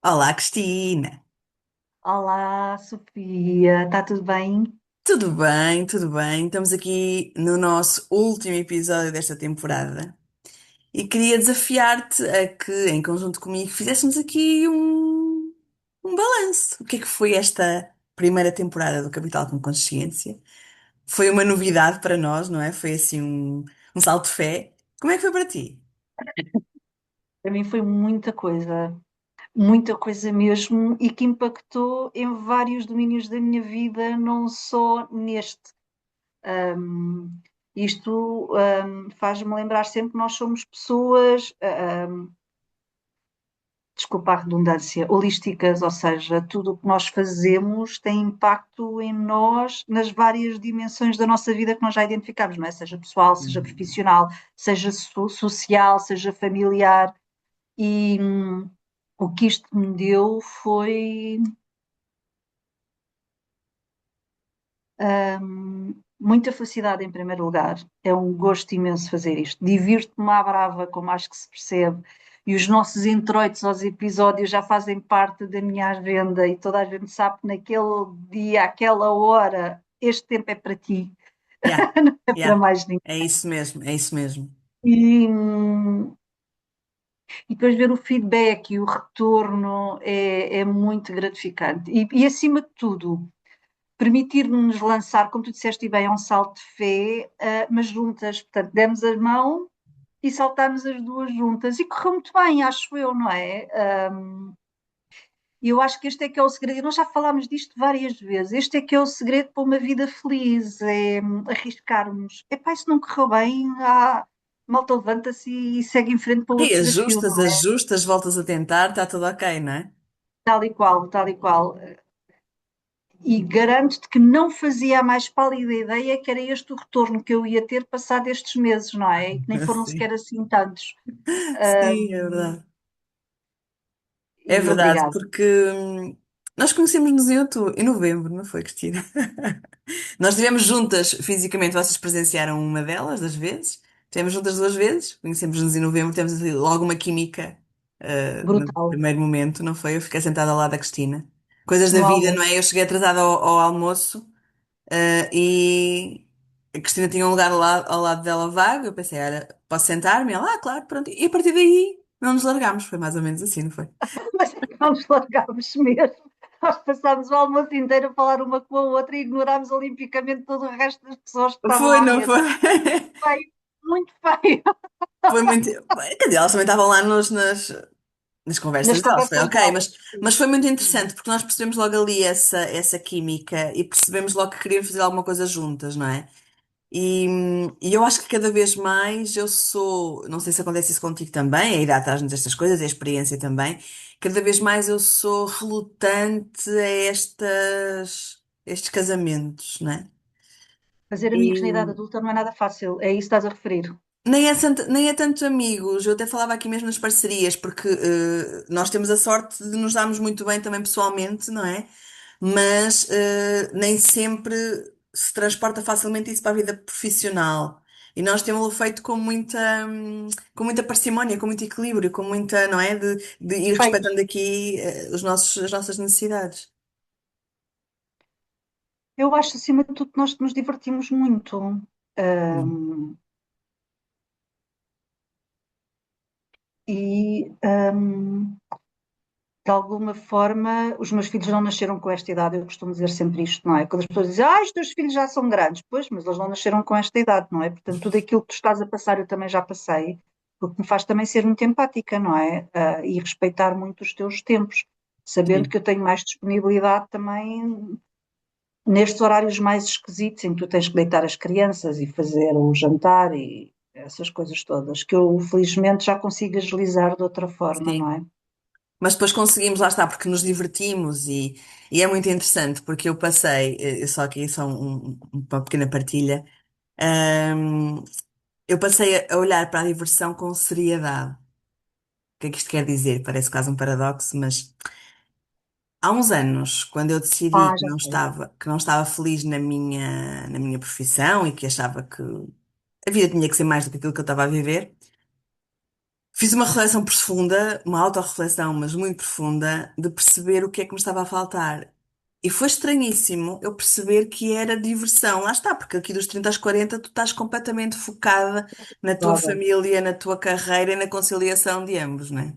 Olá, Cristina. Olá, Sofia, está tudo bem? Tudo bem, tudo bem. Estamos aqui no nosso último episódio desta temporada e queria desafiar-te a que, em conjunto comigo, fizéssemos aqui um balanço. O que é que foi esta primeira temporada do Capital com Consciência? Foi uma novidade para nós, não é? Foi assim um salto de fé. Como é que foi para ti? Para mim foi muita coisa mesmo, e que impactou em vários domínios da minha vida, não só neste. Ahm, isto faz-me lembrar sempre que nós somos pessoas, desculpa a redundância, holísticas, ou seja, tudo o que nós fazemos tem impacto em nós nas várias dimensões da nossa vida que nós já identificamos, não é? Seja pessoal, seja Uhum. profissional, seja social, seja familiar. E o que isto me deu foi muita felicidade em primeiro lugar. É um gosto imenso fazer isto. Divirto-me à brava, como acho que se percebe. E os nossos introitos aos episódios já fazem parte da minha agenda e toda a gente sabe que naquele dia, àquela hora, este tempo é para ti, Yeah, não é para yeah. mais ninguém. É isso mesmo, é isso mesmo. E depois ver o feedback e o retorno é muito gratificante. E acima de tudo, permitir-nos lançar, como tu disseste bem, um salto de fé, mas juntas. Portanto, demos a mão e saltámos as duas juntas. E correu muito bem, acho eu, não é? E eu acho que este é que é o segredo. E nós já falámos disto várias vezes. Este é que é o segredo para uma vida feliz, é arriscarmos. Epá, isso não correu bem, malta levanta-se e segue em frente para E outro desafio, ajustas, não é? ajustas, voltas a tentar, está tudo ok, não é? Tal e qual, tal e qual. E garanto-te que não fazia a mais pálida ideia que era este o retorno que eu ia ter passado estes meses, não é? E que nem foram Sim, sequer assim tantos. sim, é verdade. É E verdade, obrigado. porque nós conhecemos-nos em novembro, não foi, Cristina? Nós estivemos juntas fisicamente, vocês presenciaram uma delas, das vezes. Estivemos juntas duas vezes, conhecemos-nos em novembro, temos assim, logo uma química, no Brutal. primeiro momento, não foi? Eu fiquei sentada ao lado da Cristina. Coisas da No vida, não almoço. é? Eu cheguei atrasada ao almoço. E a Cristina tinha um lugar ao lado dela vago. Eu pensei, olha, posso sentar-me? Ela, claro, pronto. E a partir daí não nos largámos. Foi mais ou menos assim, não foi? Mas é que não nos largámos mesmo. Nós passámos o almoço inteiro a falar uma com a outra e ignorámos olimpicamente todo o resto das pessoas que estavam Foi, à não mesa. foi? Feio, muito feio. Foi muito. Quer dizer, elas também estavam lá nas Nas conversas delas, foi conversas ok, delas. mas foi muito interessante porque nós percebemos logo ali essa química e percebemos logo que queríamos fazer alguma coisa juntas, não é? E eu acho que cada vez mais eu sou, não sei se acontece isso contigo também, a idade traz-nos estas coisas, a experiência também, cada vez mais eu sou relutante a estes casamentos, não é? Fazer amigos na idade E adulta não é nada fácil. É isso que estás a referir. nem é tanto amigos, eu até falava aqui mesmo nas parcerias, porque nós temos a sorte de nos darmos muito bem também pessoalmente, não é? Mas nem sempre se transporta facilmente isso para a vida profissional. E nós temos-lo feito com muita parcimónia, com muito equilíbrio, com muita, não é? De ir Perfeito. respeitando aqui as nossas necessidades. Eu acho, acima de tudo, que nós nos divertimos muito. Sim. Ahm, e de alguma forma, os meus filhos não nasceram com esta idade. Eu costumo dizer sempre isto, não é? Quando as pessoas dizem, os teus filhos já são grandes, pois, mas eles não nasceram com esta idade, não é? Portanto, tudo aquilo que tu estás a passar, eu também já passei, o que me faz também ser muito empática, não é? E respeitar muito os teus tempos, sabendo Sim. que eu tenho mais disponibilidade também nestes horários mais esquisitos, em que tu tens que deitar as crianças e fazer o jantar e essas coisas todas, que eu felizmente já consigo agilizar de outra forma, não Sim. é? Mas depois conseguimos, lá está, porque nos divertimos e é muito interessante, porque eu passei, só aqui só uma pequena partilha, ahm, eu passei a olhar para a diversão com seriedade. O que é que isto quer dizer? Parece quase um paradoxo, mas há uns anos, quando eu decidi que Já não sei. estava feliz na minha profissão e que achava que a vida tinha que ser mais do que aquilo que eu estava a viver, Fiz uma reflexão profunda, uma autorreflexão, mas muito profunda, de perceber o que é que me estava a faltar. E foi estranhíssimo eu perceber que era diversão. Lá está, porque aqui dos 30 aos 40 tu estás completamente focada na tua Nada. família, na tua carreira e na conciliação de ambos, né?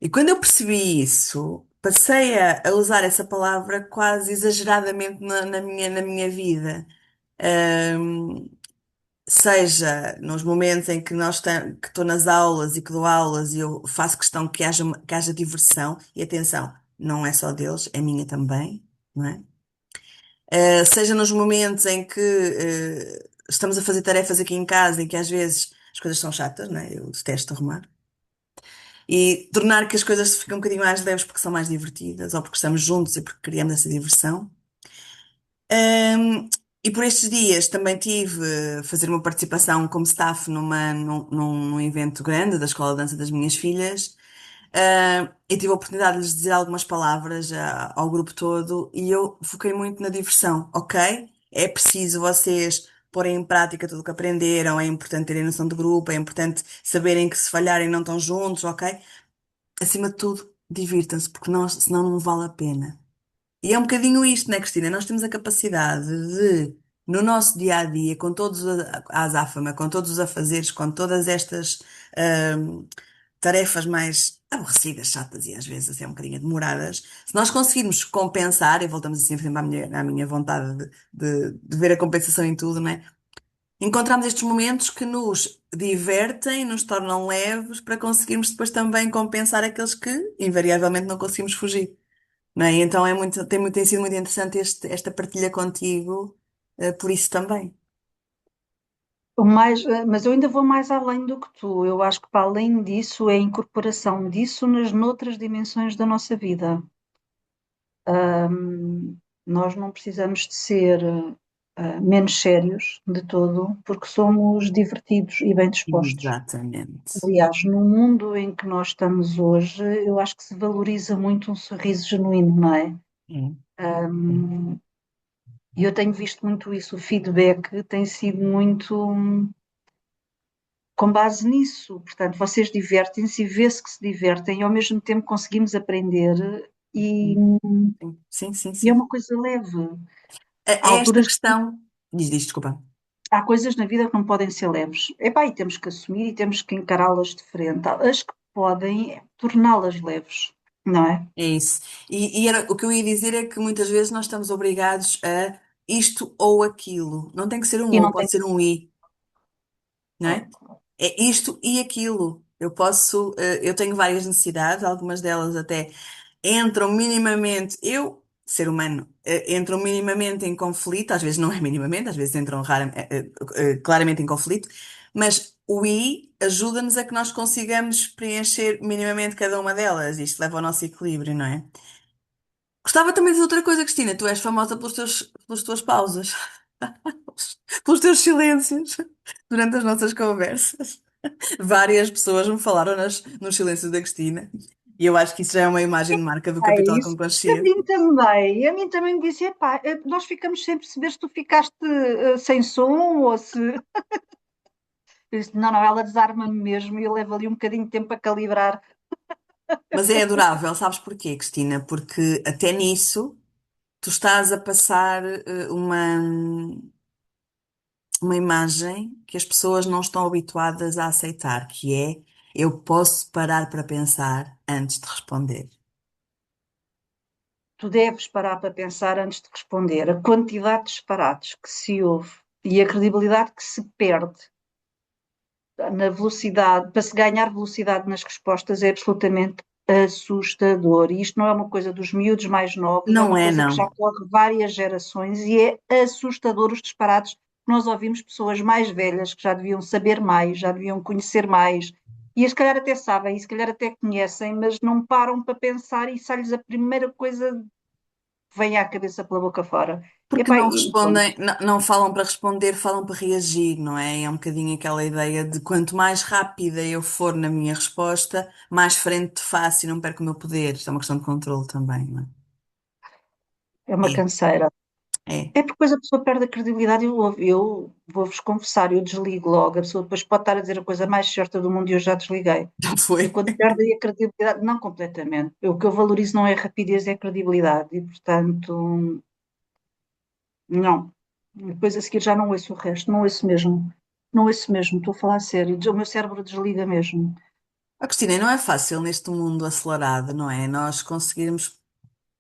E quando eu percebi isso, passei a usar essa palavra quase exageradamente na minha vida. Ahm, Seja nos momentos em que que estou nas aulas e que dou aulas e eu faço questão que haja diversão, e atenção, não é só deles, é minha também, não é? Seja nos momentos em que estamos a fazer tarefas aqui em casa, em que às vezes as coisas são chatas, não é? Eu detesto arrumar. E tornar que as coisas ficam um bocadinho mais leves porque são mais divertidas, ou porque estamos juntos e porque criamos essa diversão. Ahm, e por estes dias também tive a fazer uma participação como staff num evento grande da Escola de Dança das minhas filhas. E tive a oportunidade de lhes dizer algumas palavras ao grupo todo e eu foquei muito na diversão, ok? É preciso vocês porem em prática tudo o que aprenderam, é importante terem noção de grupo, é importante saberem que se falharem não estão juntos, ok? Acima de tudo, divirtam-se, porque senão não vale a pena. E é um bocadinho isto, né, Cristina? Nós temos a capacidade de, no nosso dia a dia, com todos a azáfama, com todos os afazeres, com todas estas ahm, tarefas mais aborrecidas, chatas e às vezes até um bocadinho demoradas, se nós conseguirmos compensar, e voltamos assim sempre à minha vontade de ver a compensação em tudo, né? Encontramos estes momentos que nos divertem, nos tornam leves, para conseguirmos depois também compensar aqueles que, invariavelmente, não conseguimos fugir. Não é? Então tem sido muito interessante esta partilha contigo, por isso também. Mas eu ainda vou mais além do que tu. Eu acho que para além disso é a incorporação disso nas noutras dimensões da nossa vida. Nós não precisamos de ser menos sérios de todo, porque somos divertidos e bem dispostos. Exatamente. Aliás, no mundo em que nós estamos hoje, eu acho que se valoriza muito um sorriso genuíno, não é? É. E eu tenho visto muito isso, o feedback tem sido muito com base nisso. Portanto, vocês divertem-se e vê-se que se divertem e ao mesmo tempo conseguimos aprender e, Sim, sim, e é sim. uma coisa leve. Há É esta alturas, questão. Diz, desculpa. há coisas na vida que não podem ser leves. Epá, e temos que assumir e temos que encará-las de frente. As que podem é torná-las leves, não é? É isso. O que eu ia dizer é que muitas vezes nós estamos obrigados a isto ou aquilo. Não tem que ser um E ou, não tem pode ser um e, não é? que. É isto e aquilo. Eu tenho várias necessidades, algumas delas até entram minimamente, ser humano, entram minimamente em conflito, às vezes não é minimamente, às vezes entram claramente em conflito, mas o I ajuda-nos a que nós consigamos preencher minimamente cada uma delas. Isto leva ao nosso equilíbrio, não é? Gostava também de dizer outra coisa, Cristina, tu és famosa pelas tuas pausas, pelos teus silêncios durante as nossas conversas. Várias pessoas me falaram nos silêncios da Cristina. E eu acho que isso já é uma imagem de marca do É capital com isso. A mim também me dizia, pá, nós ficamos sem perceber se tu ficaste sem som ou se. Eu disse, não, não, ela desarma-me mesmo e eu levo ali um bocadinho de tempo a calibrar. Mas é adorável, sabes porquê, Cristina? Porque até nisso tu estás a passar uma imagem que as pessoas não estão habituadas a aceitar, que é eu posso parar para pensar antes de responder. Tu deves parar para pensar antes de responder. A quantidade de disparates que se ouve e a credibilidade que se perde na velocidade, para se ganhar velocidade nas respostas é absolutamente assustador. E isto não é uma coisa dos miúdos mais novos, é Não uma é, coisa que já não. corre várias gerações e é assustador os disparates que nós ouvimos pessoas mais velhas que já deviam saber mais, já deviam conhecer mais. E se calhar até sabem, e se calhar até conhecem, mas não param para pensar e sai-lhes a primeira coisa que vem à cabeça pela boca fora. Porque Epá, não e pronto, respondem, não falam para responder, falam para reagir, não é? É um bocadinho aquela ideia de quanto mais rápida eu for na minha resposta, mais frente te faço e não perco o meu poder. Isto é uma questão de controle também, não é uma é? canseira. É, É porque depois a pessoa perde a credibilidade. Eu vou-vos confessar, eu desligo logo. A pessoa depois pode estar a dizer a coisa mais certa do mundo e eu já desliguei. já Eu foi. quando perdo aí a credibilidade, não completamente. O que eu valorizo não é a rapidez, é a credibilidade. E, portanto, não. Depois a seguir já não ouço o resto, não ouço mesmo. Não ouço mesmo, estou a falar a sério. O meu cérebro desliga mesmo. A Cristina, e não é fácil neste mundo acelerado, não é? Nós conseguirmos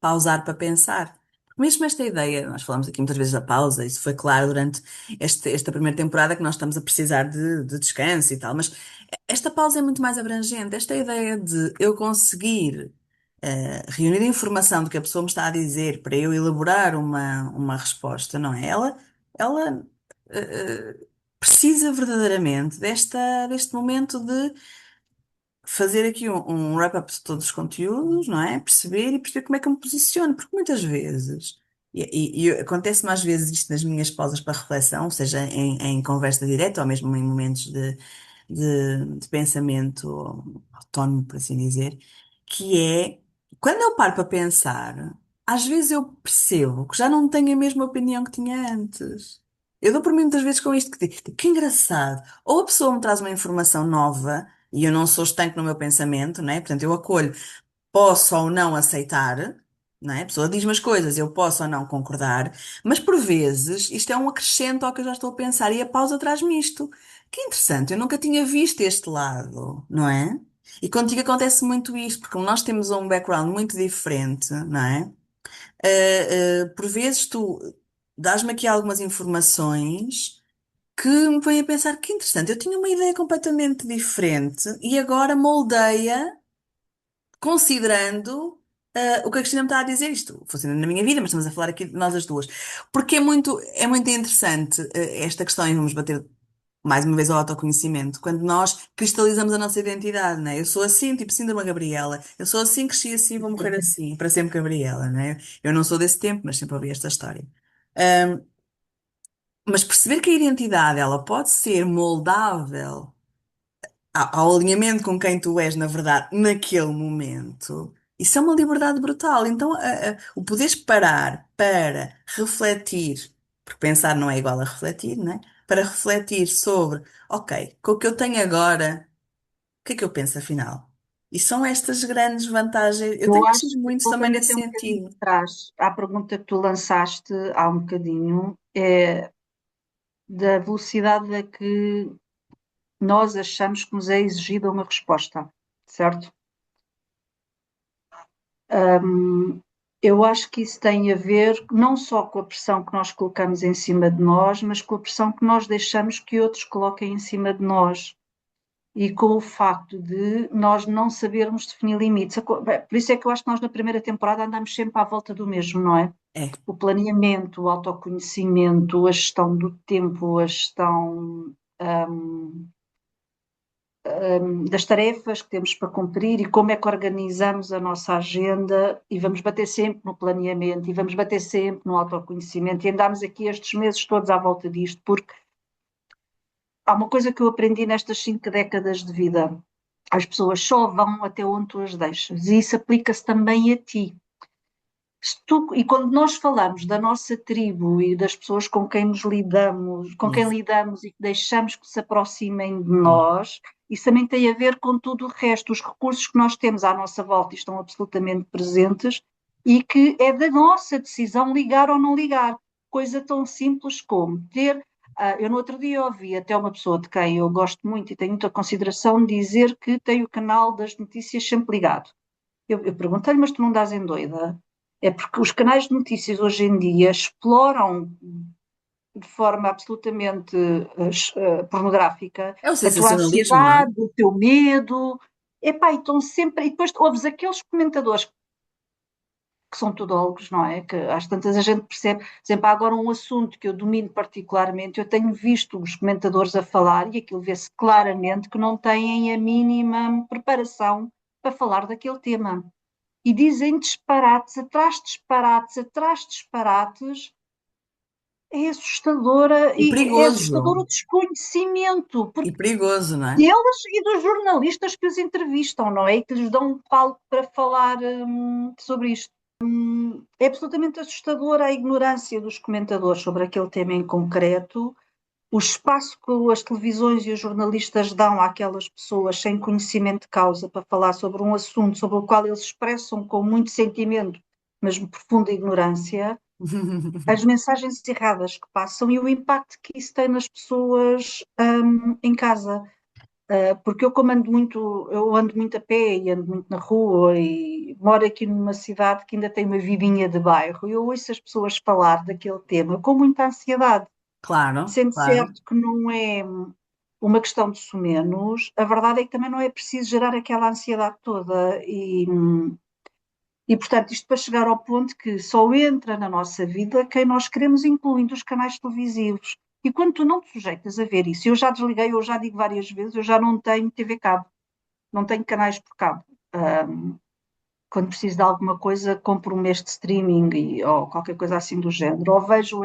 pausar para pensar. Mesmo esta ideia, nós falamos aqui muitas vezes da pausa, isso foi claro durante esta primeira temporada que nós estamos a precisar de descanso e tal, mas esta pausa é muito mais abrangente. Esta ideia de eu conseguir reunir a informação do que a pessoa me está a dizer para eu elaborar uma resposta, não é? Ela precisa verdadeiramente deste momento de fazer aqui um wrap-up de todos os conteúdos, não é? Perceber como é que eu me posiciono, porque muitas vezes, acontece-me às vezes isto nas minhas pausas para reflexão, seja em conversa direta ou mesmo em momentos de pensamento autónomo, por assim dizer, que é, quando eu paro para pensar, às vezes eu percebo que já não tenho a mesma opinião que tinha antes. Eu dou por mim muitas vezes com isto que digo, que engraçado. Ou a pessoa me traz uma informação nova e eu não sou estanque no meu pensamento, né? Portanto, eu acolho, posso ou não aceitar, né? A pessoa diz-me as coisas, eu posso ou não concordar, mas por vezes isto é um acrescento ao que eu já estou a pensar e a pausa traz-me isto. Que interessante, eu nunca tinha visto este lado, não é? E contigo acontece muito isto, porque como nós temos um background muito diferente, não é? Por vezes tu dás-me aqui algumas informações que me põe a pensar que interessante, eu tinha uma ideia completamente diferente e agora moldeia considerando o que a Cristina me está a dizer. Isto funciona na minha vida, mas estamos a falar aqui de nós as duas. Porque é muito interessante esta questão, e vamos bater mais uma vez ao autoconhecimento, quando nós cristalizamos a nossa identidade, né? Eu sou assim, tipo síndrome Gabriela. Eu sou assim, cresci assim, vou morrer assim, para sempre Gabriela, né? Eu não sou desse tempo, mas sempre ouvi esta história. Mas perceber que a identidade ela pode ser moldável ao alinhamento com quem tu és, na verdade, naquele momento, isso é uma liberdade brutal. Então, o poderes parar para refletir, porque pensar não é igual a refletir, né? Para refletir sobre, ok, com o que eu tenho agora, o que é que eu penso afinal? E são estas grandes vantagens. Eu Eu tenho acho crescido que, muito também voltando nesse até um bocadinho sentido. atrás, à pergunta que tu lançaste há um bocadinho, é da velocidade a que nós achamos que nos é exigida uma resposta, certo? Eu acho que isso tem a ver não só com a pressão que nós colocamos em cima de nós, mas com a pressão que nós deixamos que outros coloquem em cima de nós e com o facto de nós não sabermos definir limites. Por isso é que eu acho que nós na primeira temporada andamos sempre à volta do mesmo, não é? É, O planeamento, o autoconhecimento, a gestão do tempo, a gestão das tarefas que temos para cumprir e como é que organizamos a nossa agenda e vamos bater sempre no planeamento e vamos bater sempre no autoconhecimento e andamos aqui estes meses todos à volta disto, porque há uma coisa que eu aprendi nestas 5 décadas de vida. As pessoas só vão até onde tu as deixas e isso aplica-se também a ti. E quando nós falamos da nossa tribo e das pessoas com quem nos lidamos, com quem isso, lidamos e que deixamos que se aproximem de sim. nós, isso também tem a ver com tudo o resto, os recursos que nós temos à nossa volta e estão absolutamente presentes e que é da nossa decisão ligar ou não ligar. Coisa tão simples como ter. Eu no outro dia ouvi até uma pessoa de quem eu gosto muito e tenho muita consideração dizer que tem o canal das notícias sempre ligado. Eu perguntei-lhe, mas tu não dás em doida? É porque os canais de notícias hoje em dia exploram de forma absolutamente pornográfica É o a tua sensacionalismo, não é? ansiedade, o teu medo. Epá, e estão sempre. E depois ouves aqueles comentadores que são tudólogos, não é? Que às tantas a gente percebe. Por exemplo, há agora um assunto que eu domino particularmente, eu tenho visto os comentadores a falar e aquilo vê-se claramente que não têm a mínima preparação para falar daquele tema e dizem disparates atrás de disparates atrás de disparates, é assustadora E e é perigoso. assustador o desconhecimento E porque perigoso, não é? deles e dos jornalistas que os entrevistam, não é? E que lhes dão um palco para falar sobre isto. É absolutamente assustadora a ignorância dos comentadores sobre aquele tema em concreto, o espaço que as televisões e os jornalistas dão àquelas pessoas sem conhecimento de causa para falar sobre um assunto sobre o qual eles expressam com muito sentimento, mas profunda ignorância, as mensagens erradas que passam e o impacto que isso tem nas pessoas em casa. Porque eu ando muito a pé e ando muito na rua e moro aqui numa cidade que ainda tem uma vidinha de bairro e eu ouço as pessoas falar daquele tema com muita ansiedade, Claro, sendo claro. certo que não é uma questão de somenos, a verdade é que também não é preciso gerar aquela ansiedade toda e portanto isto para chegar ao ponto que só entra na nossa vida quem nós queremos, incluindo os canais televisivos. E quando tu não te sujeitas a ver isso, eu já desliguei, eu já digo várias vezes, eu já não tenho TV cabo, não tenho canais por cabo. Quando preciso de alguma coisa, compro um mês de streaming ou qualquer coisa assim do género. Ou vejo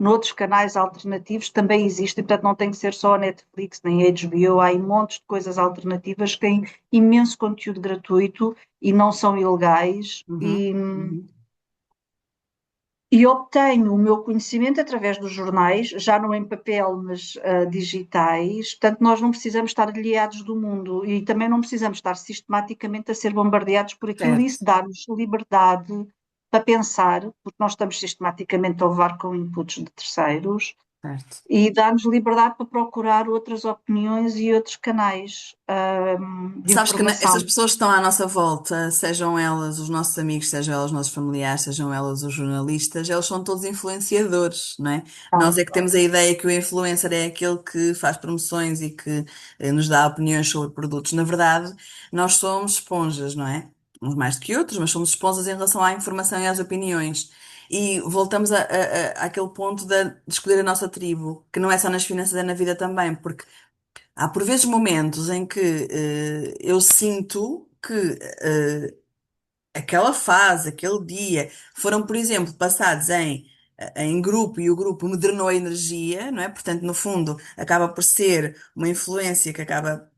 noutros canais alternativos, também existem, portanto não tem que ser só a Netflix nem a HBO, há aí montes de coisas alternativas que têm imenso conteúdo gratuito e não são ilegais. Uhum, uhum. E obtenho o meu conhecimento através dos jornais, já não em papel, mas digitais. Portanto, nós não precisamos estar aliados do mundo e também não precisamos estar sistematicamente a ser bombardeados por aquilo. E Certo, isso dá-nos liberdade para pensar, porque nós estamos sistematicamente a levar com inputs de terceiros, certo. e dá-nos liberdade para procurar outras opiniões e outros canais de Sabes que estas informação. pessoas que estão à nossa volta, sejam elas os nossos amigos, sejam elas os nossos familiares, sejam elas os jornalistas, eles são todos influenciadores, não é? Nós é que temos a ideia que o influencer é aquele que faz promoções e que nos dá opiniões sobre produtos. Na verdade, nós somos esponjas, não é? Uns mais do que outros, mas somos esponjas em relação à informação e às opiniões. E voltamos àquele ponto de escolher a nossa tribo, que não é só nas finanças, é na vida também, porque há por vezes momentos em que eu sinto que aquela fase, aquele dia, foram, por exemplo, passados em grupo e o grupo me drenou a energia, não é? Portanto, no fundo, acaba por ser uma influência que acaba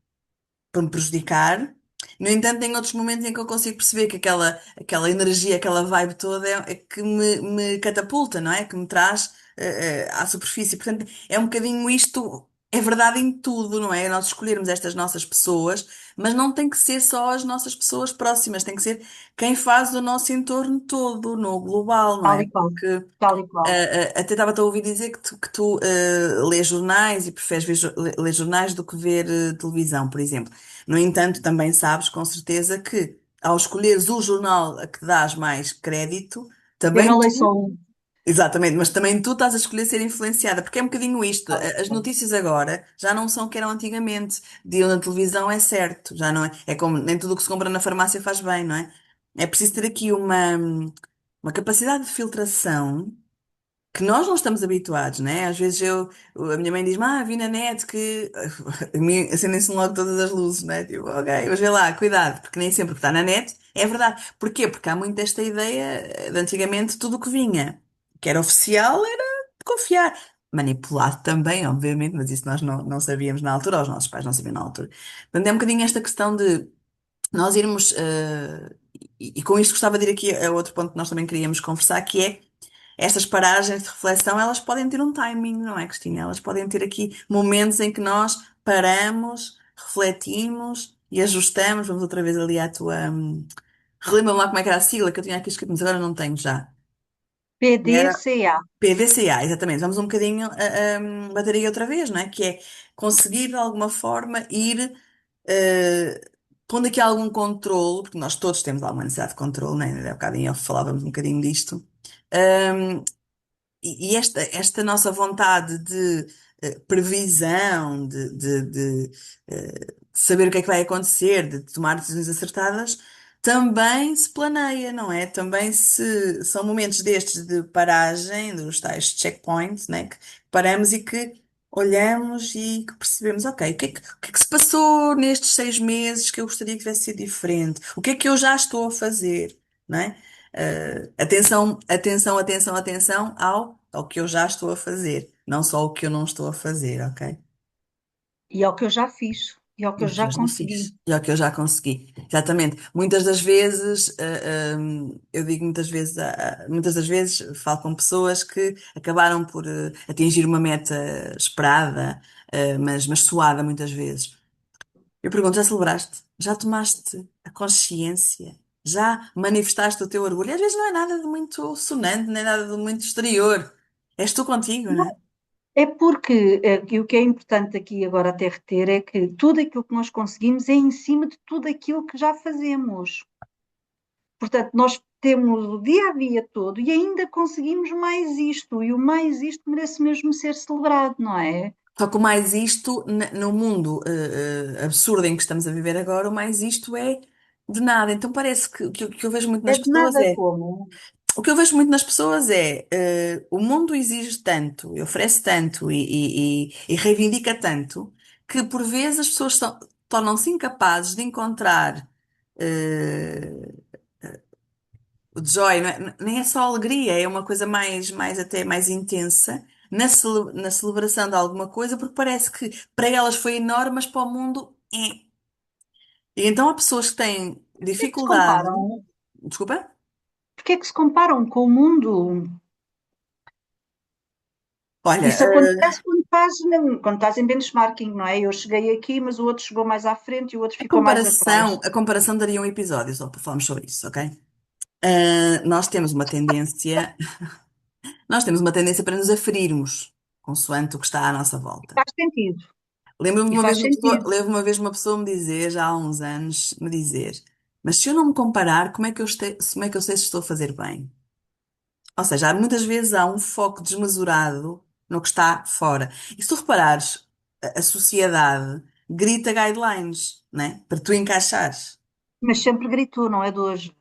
por me prejudicar. No entanto, tem outros momentos em que eu consigo perceber que aquela energia, aquela vibe toda é que me catapulta, não é? Que me traz à superfície. Portanto, é um bocadinho isto, é verdade em tudo, não é? Nós escolhermos estas nossas pessoas, mas não tem que ser só as nossas pessoas próximas, tem que ser quem faz o nosso entorno todo, no global, não Tal é? e qual, Porque tal e qual. até estava-te a ouvir dizer que tu lês jornais e preferes ler jornais do que ver televisão, por exemplo. No entanto, também sabes com certeza que ao escolheres o jornal a que dás mais crédito, Eu também não leio só tu, um. exatamente, mas também tu estás a escolher ser influenciada, porque é um bocadinho isto. Tal e As qual. notícias agora já não são o que eram antigamente. De na televisão é certo, já não é. É como nem tudo o que se compra na farmácia faz bem, não é? É preciso ter aqui uma capacidade de filtração que nós não estamos habituados, né? Às vezes a minha mãe diz-me, vi na net que a mim acendem-se logo todas as luzes, né? Tipo, ok, mas vê lá, cuidado, porque nem sempre o que está na net é verdade. Porquê? Porque há muito esta ideia de antigamente tudo o que vinha, que era oficial, era de confiar. Manipulado também, obviamente, mas isso nós não sabíamos na altura, ou os nossos pais não sabiam na altura. Portanto, é um bocadinho esta questão de nós irmos, e com isto gostava de ir aqui a outro ponto que nós também queríamos conversar, que é estas paragens de reflexão, elas podem ter um timing, não é, Cristina? Elas podem ter aqui momentos em que nós paramos, refletimos e ajustamos. Vamos outra vez ali à tua. Relembra-me lá como é que era a sigla que eu tinha aqui escrito, mas agora não tenho já. Era PDCA. PDCA, exatamente. Vamos um bocadinho a bateria outra vez, não é? Que é conseguir de alguma forma ir eh, pondo aqui algum controle, porque nós todos temos alguma necessidade de controle, né? Há bocadinho falávamos um bocadinho disto. E esta nossa vontade de previsão, de saber o que é que vai acontecer, de tomar decisões acertadas, também se planeia, não é? Também se são momentos destes de paragem, dos tais checkpoints, né? Que paramos e que olhamos e que percebemos, ok, o que é que se passou nestes 6 meses que eu gostaria que tivesse sido diferente? O que é que eu já estou a fazer? Não é? Atenção, atenção, atenção, atenção ao que eu já estou a fazer, não só o que eu não estou a fazer, ok? E é o que eu já fiz. E é o que E eu o que já eu já consegui. fiz. E é o que eu já consegui. Exatamente. Muitas das vezes, eu digo muitas vezes, muitas das vezes falo com pessoas que acabaram por atingir uma meta esperada, mas suada muitas vezes. Eu pergunto, já celebraste? Já tomaste a consciência? Já manifestaste o teu orgulho? E às vezes não é nada de muito sonante, nem nada de muito exterior. És tu contigo, não é? É porque e o que é importante aqui agora até reter é que tudo aquilo que nós conseguimos é em cima de tudo aquilo que já fazemos. Portanto, nós temos o dia a dia todo e ainda conseguimos mais isto, e o mais isto merece mesmo ser celebrado, não é? Só que o mais isto, no mundo absurdo em que estamos a viver agora, o mais isto é de nada. Então parece que o que eu vejo muito É nas de pessoas nada é. como. O que eu vejo muito nas pessoas é o mundo exige tanto, e oferece tanto e reivindica tanto que por vezes as pessoas tornam-se incapazes de encontrar eh, o joy, não nem é só alegria, é uma coisa mais até mais intensa na celebração de alguma coisa, porque parece que para elas foi enorme, mas para o mundo é. E então há pessoas que têm Porquê é que se dificuldade. comparam? Desculpa? Porquê é que se comparam com o mundo? Olha, Isso acontece quando estás em benchmarking, não é? Eu cheguei aqui, mas o outro chegou mais à frente e o outro ficou mais atrás. a comparação daria um episódio só para falarmos sobre isso, ok? Nós temos uma tendência, nós temos uma tendência para nos aferirmos consoante o que está à nossa volta. Faz sentido. Lembro-me de E uma faz vez sentido. uma vez uma pessoa me dizer, já há uns anos, me dizer, mas se eu não me comparar, como é que eu sei se estou a fazer bem? Ou seja, muitas vezes há um foco desmesurado no que está fora. E se tu reparares, a sociedade grita guidelines, né? Para tu encaixares. Mas sempre gritou, não é de hoje.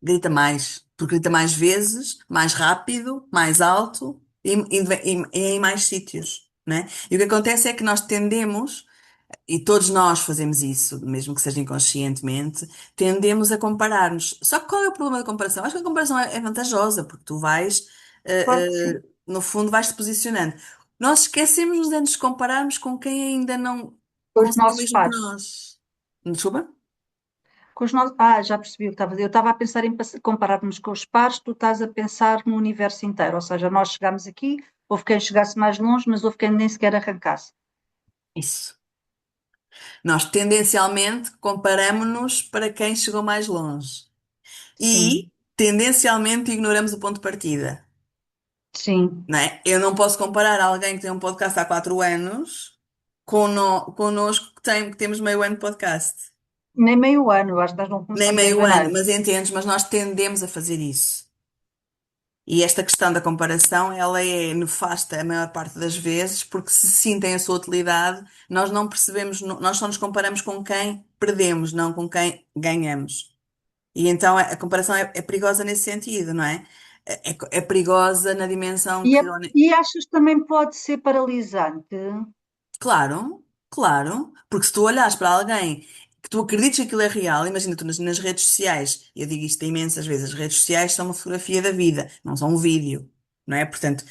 Grita mais, porque grita mais vezes, mais rápido, mais alto e em mais sítios, né? E o que acontece é que nós tendemos, e todos nós fazemos isso, mesmo que seja inconscientemente, tendemos a comparar-nos. Só que qual é o problema da comparação? Acho que a comparação é vantajosa, porque tu vais, Claro que sim. no fundo, vais-te posicionando. Nós esquecemos-nos de nos compararmos com quem ainda não Com os conseguiu o nossos mesmo que pares. nós. Desculpa? Já percebi o que estava a dizer. Eu estava a pensar em compararmos com os pares, tu estás a pensar no universo inteiro. Ou seja, nós chegámos aqui, houve quem chegasse mais longe, mas houve quem nem sequer arrancasse. Isso. Nós tendencialmente comparamos-nos para quem chegou mais longe e Sim, tendencialmente ignoramos o ponto de partida, sim. não é? Eu não posso comparar alguém que tem um podcast há 4 anos connosco que temos meio ano de podcast, Nem meio ano, acho que nós não nem começamos a meio enganar. ano, mas entendes, mas nós tendemos a fazer isso. E esta questão da comparação, ela é nefasta a maior parte das vezes, porque se sim tem a sua utilidade, nós não percebemos, nós só nos comparamos com quem perdemos, não com quem ganhamos. E então a comparação é perigosa nesse sentido, não é? É perigosa na dimensão E, que. e achas que também pode ser paralisante? Claro, claro, porque se tu olhares para alguém que tu acredites que aquilo é real, imagina tu nas redes sociais, eu digo isto imensas vezes, as redes sociais são uma fotografia da vida, não são um vídeo, não é? Portanto,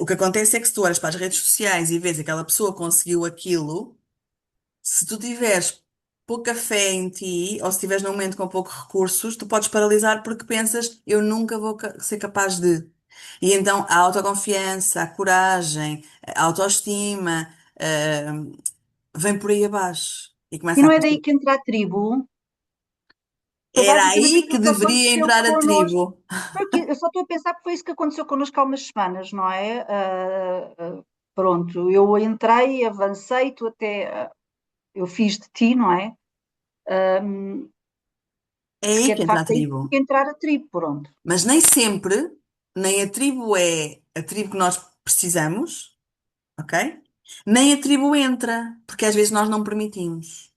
o que acontece é que se tu olhas para as redes sociais e vês aquela pessoa conseguiu aquilo. Se tu tiveres pouca fé em ti, ou se estiveres num momento com poucos recursos, tu podes paralisar porque pensas, eu nunca vou ser capaz de. E então a autoconfiança, a coragem, a autoestima, vem por aí abaixo. E E começa a não é daí aparecer. que entra a tribo? Foi Era basicamente aí que aquilo que deveria aconteceu entrar a connosco. tribo. Eu só estou a pensar que foi isso que aconteceu connosco há umas semanas, não é? Pronto, eu entrei, avancei, tu até, eu fiz de ti, não é? É Porque aí é que de entra a facto aí que tribo. tem que entrar a tribo, pronto. Mas nem sempre, nem a tribo é a tribo que nós precisamos, ok? Nem a tribo entra, porque às vezes nós não permitimos.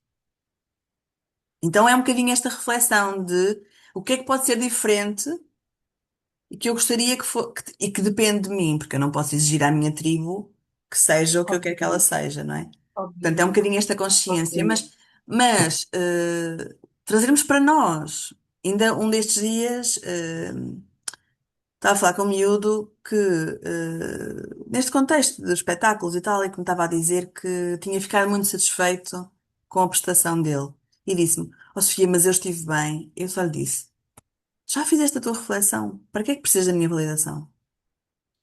Então é um bocadinho esta reflexão de o que é que pode ser diferente e que eu gostaria que fosse, e que depende de mim, porque eu não posso exigir à minha tribo que seja o que eu quero que ela Obviamente, seja, não é? Portanto, é um obviamente, bocadinho esta consciência, obviamente. mas trazermos para nós. Ainda um destes dias, estava a falar com um miúdo que, neste contexto dos espetáculos e tal, e que me estava a dizer que tinha ficado muito satisfeito. com a prestação dele e disse-me: Ó Sofia, mas eu estive bem. Eu só lhe disse: Já fizeste a tua reflexão? Para que é que precisas da minha validação?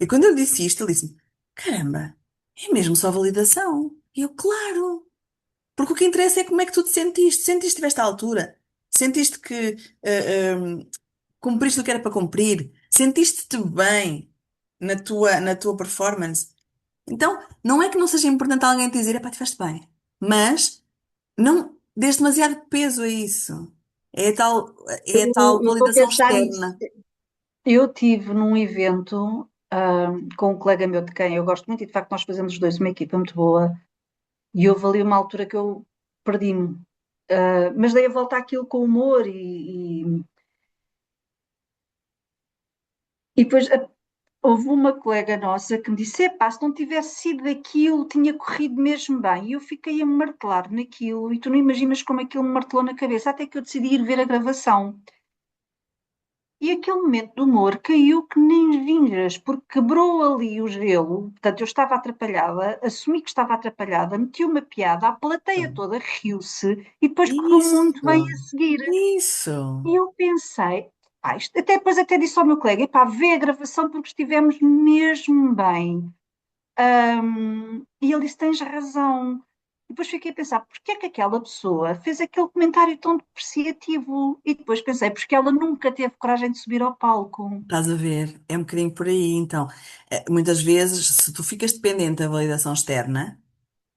E quando eu disse isto, ele disse-me: Caramba, é mesmo só validação. E eu, claro, porque o que interessa é como é que tu te sentiste. Sentiste que estiveste à altura? Sentiste que cumpriste o que era para cumprir? Sentiste-te bem na tua performance? Então, não é que não seja importante alguém te dizer: Epá, estiveste bem. Mas não dês demasiado peso a isso. É a tal Eu estou a validação pensar nisso. externa. Eu tive num evento, com um colega meu de quem eu gosto muito, e de facto nós fazemos os dois uma equipa muito boa, e houve ali uma altura que eu perdi-me. Mas dei a volta àquilo com humor e depois houve uma colega nossa que me disse: Epá, se não tivesse sido aquilo, tinha corrido mesmo bem. E eu fiquei a me martelar naquilo, e tu não imaginas como aquilo me martelou na cabeça, até que eu decidi ir ver a gravação. E aquele momento de humor caiu que nem vingas, porque quebrou ali o gelo. Portanto, eu estava atrapalhada, assumi que estava atrapalhada, meti uma piada, a plateia toda riu-se e depois correu muito bem a Isso, seguir. isso. E eu pensei, pá, até depois até disse ao meu colega, pá, vê a gravação porque estivemos mesmo bem. E ele disse, tens razão. E depois fiquei a pensar, porquê é que aquela pessoa fez aquele comentário tão depreciativo? E depois pensei, porque ela nunca teve coragem de subir ao palco. Estás a ver? É um bocadinho por aí. Então, muitas vezes, se tu ficas dependente da validação externa,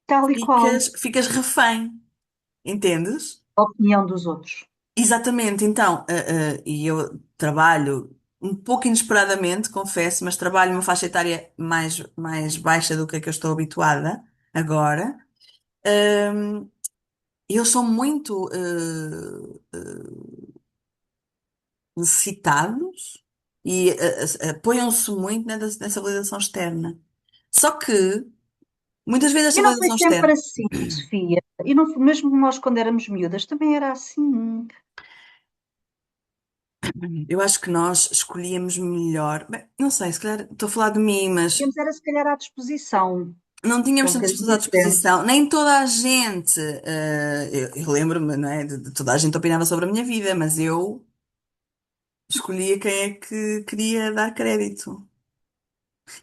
Tal e qual, ficas refém. Entendes? a opinião dos outros. Exatamente. Então, e eu trabalho um pouco inesperadamente, confesso, mas trabalho uma faixa etária mais baixa do que a que eu estou habituada agora. Hum, Eles são muito necessitados e apoiam-se muito nessa validação externa. Só que, muitas vezes, E essa não foi validação sempre externa, assim, Sofia. E não, mesmo nós, quando éramos miúdas, também era assim. eu acho que nós escolhíamos melhor. Bem, não sei, se calhar estou a falar de mim, mas Tínhamos era, se calhar, à disposição, não que é um tínhamos tantas bocadinho pessoas à diferente. disposição. Nem toda a gente. Eu lembro-me, não é? De toda a gente opinava sobre a minha vida, mas eu escolhia quem é que queria dar crédito.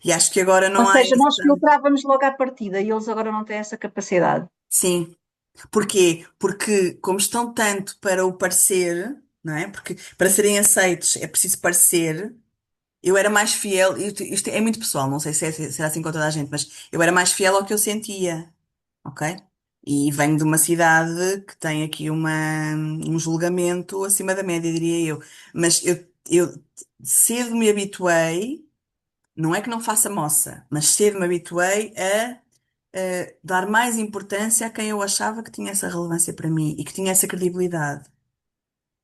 E acho que agora Ou não há seja, isso. nós filtrávamos logo à partida e eles agora não têm essa capacidade. Sim. Porquê? Porque, como estão tanto para o parecer, não é? Porque para serem aceitos é preciso parecer. Eu era mais fiel, isto é muito pessoal, não sei se é assim com toda a gente, mas eu era mais fiel ao que eu sentia, ok? E venho de uma cidade que tem aqui um julgamento acima da média, diria eu. Mas eu cedo me habituei, não é que não faça moça, mas cedo me habituei a dar mais importância a quem eu achava que tinha essa relevância para mim e que tinha essa credibilidade.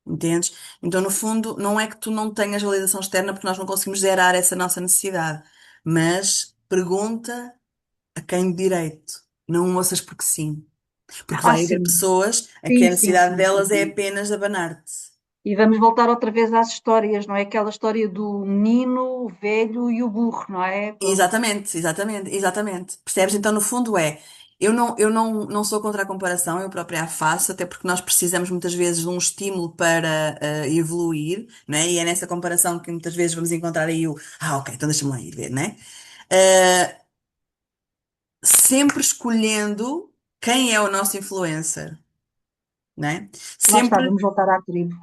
Entendes? Então, no fundo, não é que tu não tenhas validação externa porque nós não conseguimos zerar essa nossa necessidade, mas pergunta a quem de direito. Não ouças porque sim. Porque Ah, vai haver sim, pessoas a que sim, a sim, necessidade sim, sim. delas é apenas abanar-te. E vamos voltar outra vez às histórias, não é? Aquela história do menino, o velho e o burro, não é? Exatamente, exatamente, exatamente. Percebes? Então, no fundo, eu não sou contra a comparação, eu própria a faço, até porque nós precisamos muitas vezes de um estímulo para evoluir, não é? E é nessa comparação que muitas vezes vamos encontrar aí ok, então deixa-me lá ir ver, não é? Uh, Sempre escolhendo quem é o nosso influencer, não é? Lá está, Sempre, vamos voltar à tribo.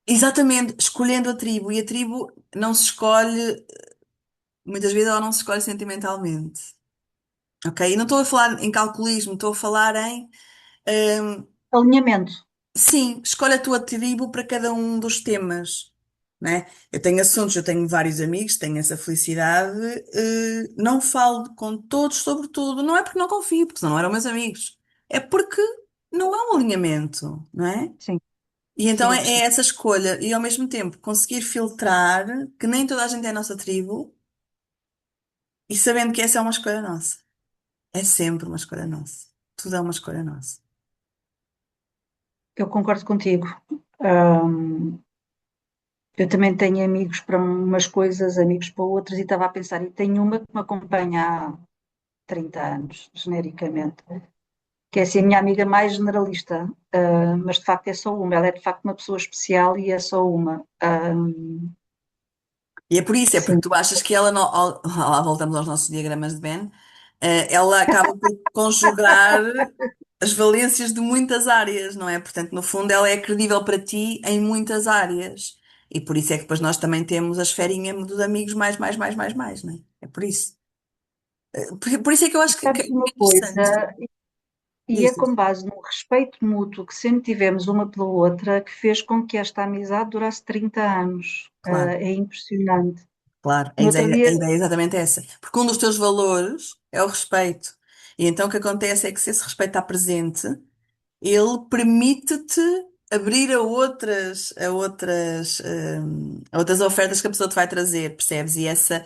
exatamente, escolhendo a tribo. E a tribo não se escolhe, muitas vezes ela não se escolhe sentimentalmente. Ok? E não estou a falar em calculismo, estou a falar em. hum, Alinhamento, sim, escolhe a tua tribo para cada um dos temas. Né? Eu tenho assuntos, eu tenho vários amigos, tenho essa felicidade. Não falo com todos sobre tudo. Não é porque não confio, porque senão não eram meus amigos. É porque não há um alinhamento, não é? sim, E então sim, é sim. essa escolha e ao mesmo tempo conseguir filtrar que nem toda a gente é a nossa tribo e sabendo que essa é uma escolha nossa. É sempre uma escolha nossa. Tudo é uma escolha nossa. Eu concordo contigo. Ahm, eu também tenho amigos para umas coisas, amigos para outras, e estava a pensar, e tenho uma que me acompanha há 30 anos, genericamente. que é assim a minha amiga mais generalista, mas de facto é só uma, ela é de facto uma pessoa especial e é só uma. E é por isso, é porque Sim, tu achas que ela, lá voltamos aos nossos diagramas de Venn, ela acaba por conjugar as valências de muitas áreas, não é? Portanto, no fundo, ela é credível para ti em muitas áreas. E por isso é que depois nós também temos a esferinha dos amigos mais, não é? É por isso. Por isso é que eu e acho que sabes é uma interessante. coisa, e é Diz, com diz. base no respeito mútuo que sempre tivemos uma pela outra que fez com que esta amizade durasse 30 anos. Claro. É impressionante. Claro, No outro a dia, ideia é exatamente essa. Porque um dos teus valores é o respeito. E então o que acontece é que se esse respeito está presente, ele permite-te abrir a outras ofertas que a pessoa te vai trazer, percebes? E essa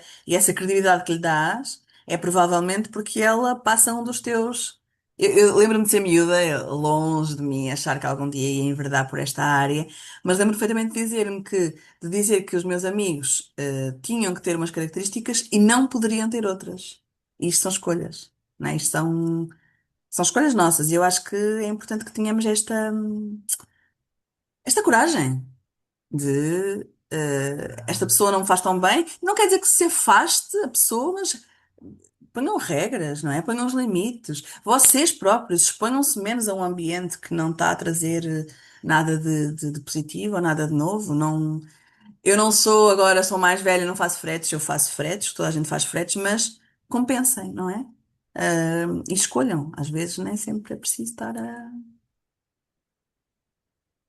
credibilidade que lhe dás é provavelmente porque ela passa um dos teus. Eu lembro-me de ser miúda, longe de mim, achar que algum dia ia enverdar por esta área, mas lembro perfeitamente de dizer que os meus amigos tinham que ter umas características e não poderiam ter outras. E isto são escolhas, não é? São escolhas nossas e eu acho que é importante que tenhamos esta coragem de esta pessoa não me faz tão bem. Não quer dizer que se afaste a pessoa, mas ponham regras, não é? Ponham os limites. Vocês próprios exponham-se menos a um ambiente que não está a trazer nada de positivo ou nada de novo. Não, eu não sou agora, sou mais velha, não faço fretes, eu faço fretes, toda a gente faz fretes, mas compensem, não é? E escolham. Às vezes nem sempre é preciso estar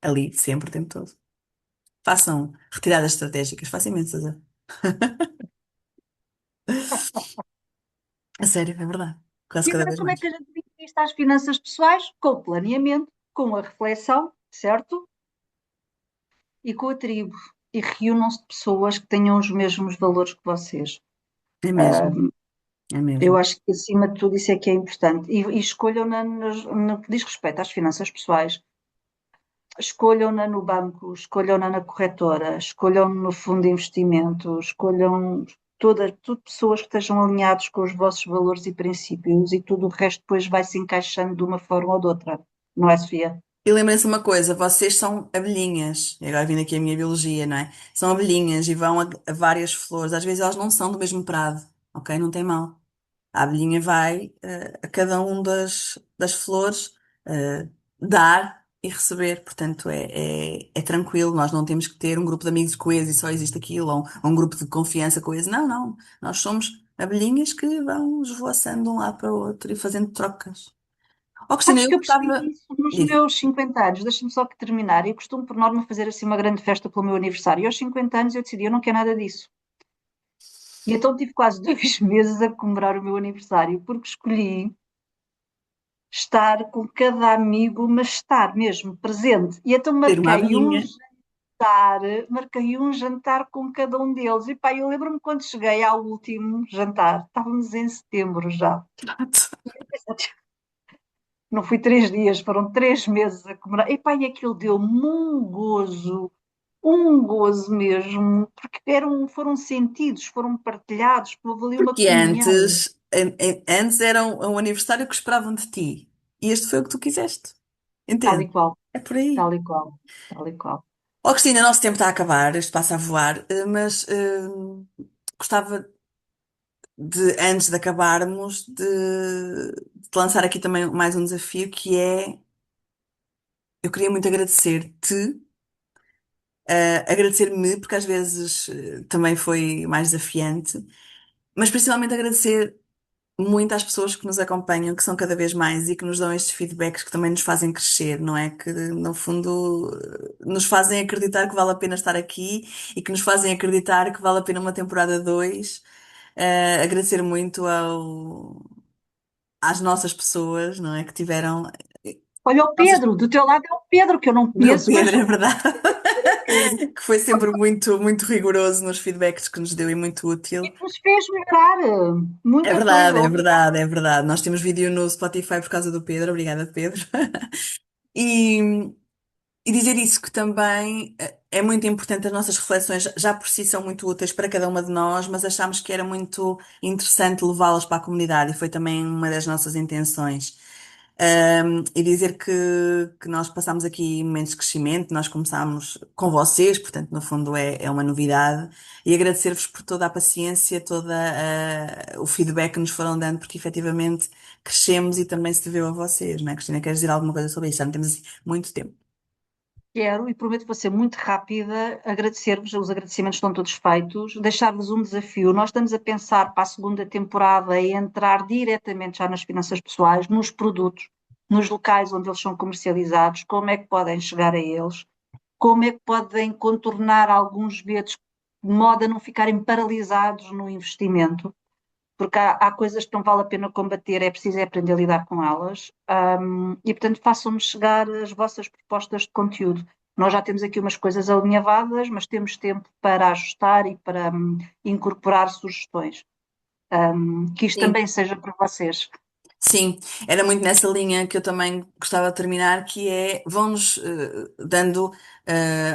ali, sempre, o tempo todo. Façam retiradas estratégicas, façam imensas. A sério, é verdade. Quase e cada agora vez como é mais. que a gente vive isto às finanças pessoais? Com o planeamento, com a reflexão, certo? E com a tribo. E reúnam-se pessoas que tenham os mesmos valores que vocês. É mesmo, é Eu mesmo. acho que, acima de tudo, isso é que é importante. E escolham no que diz respeito às finanças pessoais, escolham-na no banco, escolham-na na corretora, escolham no fundo de investimento, escolham tudo pessoas que estejam alinhados com os vossos valores e princípios e tudo o resto depois vai se encaixando de uma forma ou de outra. Não é, Sofia? E lembrem-se uma coisa, vocês são abelhinhas. E agora vindo aqui a minha biologia, não é? São abelhinhas e vão a várias flores. Às vezes elas não são do mesmo prado, ok? Não tem mal. A abelhinha vai a cada um das flores dar e receber. Portanto, é tranquilo. Nós não temos que ter um grupo de amigos coeso e só existe aquilo, ou um grupo de confiança coeso. Não, não. Nós somos abelhinhas que vão esvoaçando de um lado para o outro e fazendo trocas. Oh, Cristina, Sabes eu que eu percebi gostava. isso nos Diz. meus 50 anos. Deixa-me só que terminar. Eu costumo, por norma, fazer assim uma grande festa pelo meu aniversário. E aos 50 anos eu decidi, eu não quero nada disso. E então tive quase 2 meses a comemorar o meu aniversário, porque escolhi estar com cada amigo, mas estar mesmo presente. E então Ter uma abelhinha. marquei um jantar com cada um deles. E pá, eu lembro-me quando cheguei ao último jantar, estávamos em setembro já. Não fui 3 dias, foram 3 meses a comemorar. E pá, e aquilo deu-me um gozo mesmo, porque foram sentidos, foram partilhados, houve ali uma Porque comunhão. antes era um aniversário que esperavam de ti. E este foi o que tu quiseste. Tal Entende? e qual, É por aí. tal e qual, tal e qual. Oh, Cristina, o nosso tempo está a acabar, isto passa a voar, mas gostava antes de acabarmos, de te lançar aqui também mais um desafio que é, eu queria muito agradecer-te, agradecer-me, porque às vezes também foi mais desafiante, mas principalmente agradecer muito às pessoas que nos acompanham, que são cada vez mais e que nos dão estes feedbacks que também nos fazem crescer, não é? Que no fundo nos fazem acreditar que vale a pena estar aqui e que nos fazem acreditar que vale a pena uma temporada 2. Agradecer muito às nossas pessoas, não é? Que tiveram. Olha o Nossas, Pedro, do teu lado é o Pedro, que eu não o conheço, mas Pedro, é verdade. que Que foi sempre muito rigoroso nos feedbacks que nos deu e muito útil. nos fez melhorar É muita verdade, coisa. é Obrigada. verdade, é verdade. Nós temos vídeo no Spotify por causa do Pedro. Obrigada, Pedro. E, e dizer isso que também é muito importante, as nossas reflexões já por si são muito úteis para cada uma de nós, mas achámos que era muito interessante levá-las para a comunidade e foi também uma das nossas intenções. E dizer que nós passámos aqui momentos de crescimento, nós começámos com vocês, portanto, no fundo é uma novidade, e agradecer-vos por toda a paciência, o feedback que nos foram dando, porque efetivamente crescemos e também se deveu a vocês, não é? Cristina, queres dizer alguma coisa sobre isso? Já não temos assim muito tempo. Quero e prometo que vou ser muito rápida, agradecer-vos, os agradecimentos estão todos feitos, deixar-vos um desafio. Nós estamos a pensar para a segunda temporada e entrar diretamente já nas finanças pessoais, nos produtos, nos locais onde eles são comercializados, como é que podem chegar a eles, como é que podem contornar alguns vetos de modo a não ficarem paralisados no investimento, porque há coisas que não vale a pena combater, é preciso é aprender a lidar com elas. E, portanto, façam-nos chegar as vossas propostas de conteúdo. Nós já temos aqui umas coisas alinhavadas, mas temos tempo para ajustar e para incorporar sugestões. Que isto Sim. também seja para vocês. Sim, era muito nessa linha que eu também gostava de terminar, que é vão-nos dando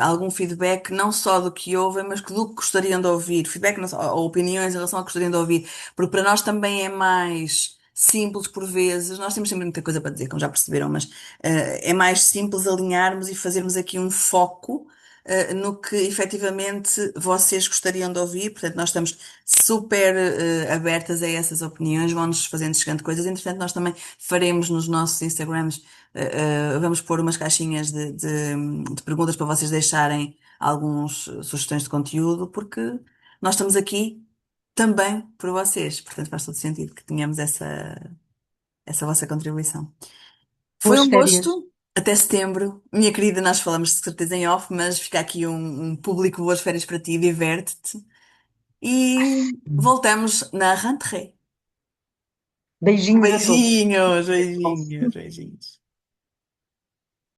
algum feedback, não só do que ouvem, mas do que gostariam de ouvir. Feedback, não só, ou opiniões em relação ao que gostariam de ouvir, porque para nós também é mais simples por vezes. Nós temos sempre muita coisa para dizer, como já perceberam, mas é mais simples alinharmos e fazermos aqui um foco. No que efetivamente vocês gostariam de ouvir, portanto, nós estamos super abertas a essas opiniões, vão-nos fazendo chegando coisas. Entretanto, nós também faremos nos nossos Instagrams, vamos pôr umas caixinhas de perguntas para vocês deixarem algumas sugestões de conteúdo, porque nós estamos aqui também por vocês. Portanto, faz todo sentido que tenhamos essa vossa contribuição. Foi Boas um férias. gosto. Até setembro. Minha querida, nós falamos de certeza em off, mas fica aqui um público boas férias para ti, diverte-te. E voltamos na rentrée. Beijinhos a todos. Beijinhos, beijinhos, beijinhos.